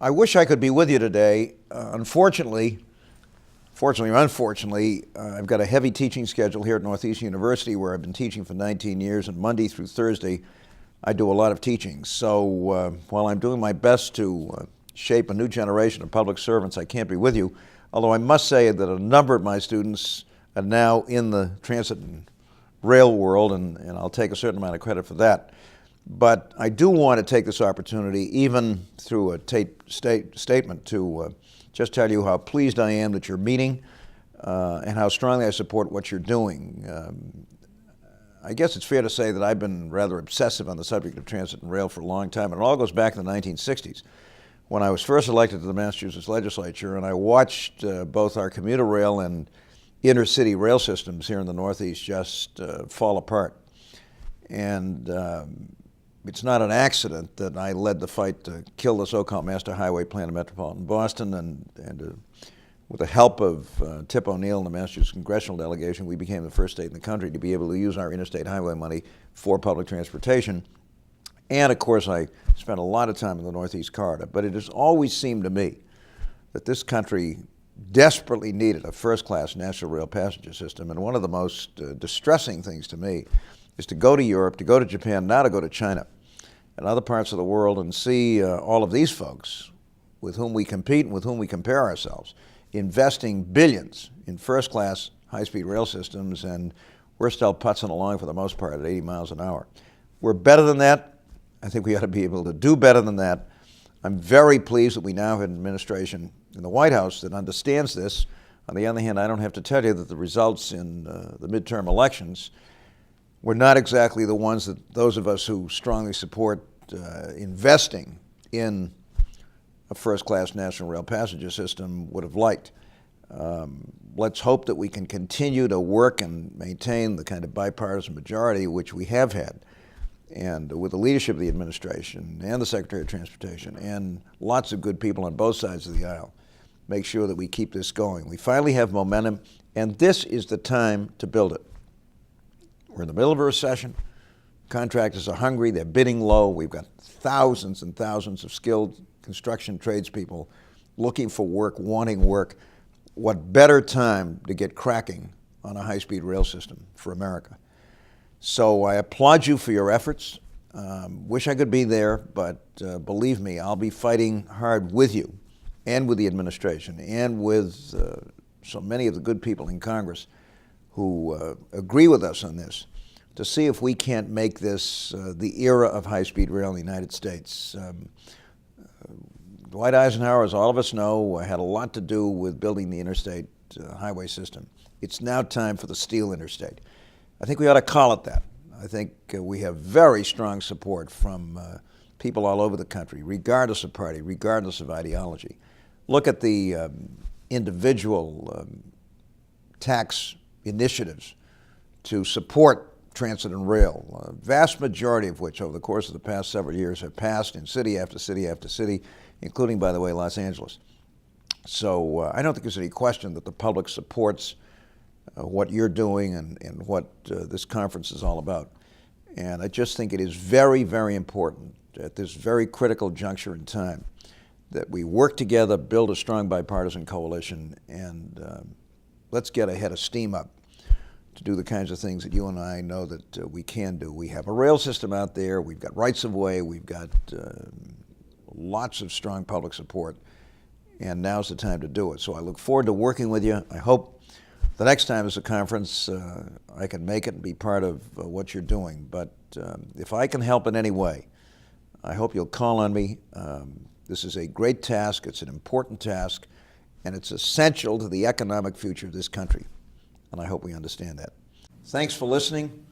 I wish I could be with you today. Fortunately or unfortunately, I've got a heavy teaching schedule here at Northeastern University where I've been teaching for 19 years, and Monday through Thursday I do a lot of teaching. So while I'm doing my best to shape a new generation of public servants, I can't be with you, although I must say that a number of my students are now in the transit and rail world, and I'll take a certain amount of credit for that. But I do want to take this opportunity, even through a statement, to just tell you how pleased I am that you're meeting and how strongly I support what you're doing. I guess it's fair to say that I've been rather obsessive on the subject of transit and rail for a long time, and it all goes back to the 1960s when I was first elected to the Massachusetts legislature, and I watched both our commuter rail and intercity rail systems here in the Northeast just fall apart. And it's not an accident that I led the fight to kill the so-called Master Highway Plan of Metropolitan Boston, and with the help of Tip O'Neill and the Massachusetts Congressional Delegation, we became the first state in the country to be able to use our interstate highway money for public transportation. And of course, I spent a lot of time in the Northeast Corridor, but it has always seemed to me that this country desperately needed a first-class national rail passenger system, and one of the most distressing things to me is to go to Europe, to go to Japan, now to go to China and other parts of the world and see all of these folks with whom we compete and with whom we compare ourselves investing billions in first-class high-speed rail systems, and we're still putzing along for the most part at 80 miles an hour. We're better than that. I think we ought to be able to do better than that. I'm very pleased that we now have an administration in the White House that understands this. On the other hand, I don't have to tell you that the results in the midterm elections were not exactly the ones that those of us who strongly support investing in a first-class national rail passenger system would have liked. Let's hope that we can continue to work and maintain the kind of bipartisan majority which we have had, and with the leadership of the administration and the Secretary of Transportation and lots of good people on both sides of the aisle, make sure that we keep this going. We finally have momentum, and this is the time to build it. We're in the middle of a recession. Contractors are hungry. They're bidding low. We've got thousands and thousands of skilled construction tradespeople looking for work, wanting work. What better time to get cracking on a high-speed rail system for America? So I applaud you for your efforts. Wish I could be there, but believe me, I'll be fighting hard with you and with the administration and with so many of the good people in Congress who agree with us on this, to see if we can't make this the era of high-speed rail in the United States. Dwight Eisenhower, as all of us know, had a lot to do with building the interstate highway system. It's now time for the steel interstate. I think we ought to call it that. I think we have very strong support from people all over the country, regardless of party, regardless of ideology. Look at the individual tax initiatives to support transit and rail, a vast majority of which over the course of the past several years have passed in city after city after city, including, by the way, Los Angeles. So I don't think there's any question that the public supports what you're doing and what this conference is all about. And I just think it is very, very important at this very critical juncture in time that we work together, build a strong bipartisan coalition, and let's get a head of steam up to do the kinds of things that you and I know that we can do. We have a rail system out there. We've got rights of way. We've got lots of strong public support, and now's the time to do it. So I look forward to working with you. I hope the next time there's a conference, I can make it and be part of what you're doing. But if I can help in any way, I hope you'll call on me. This is a great task. It's an important task, and it's essential to the economic future of this country. And I hope we understand that. Thanks for listening,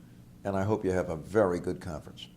and I hope you have a very good conference.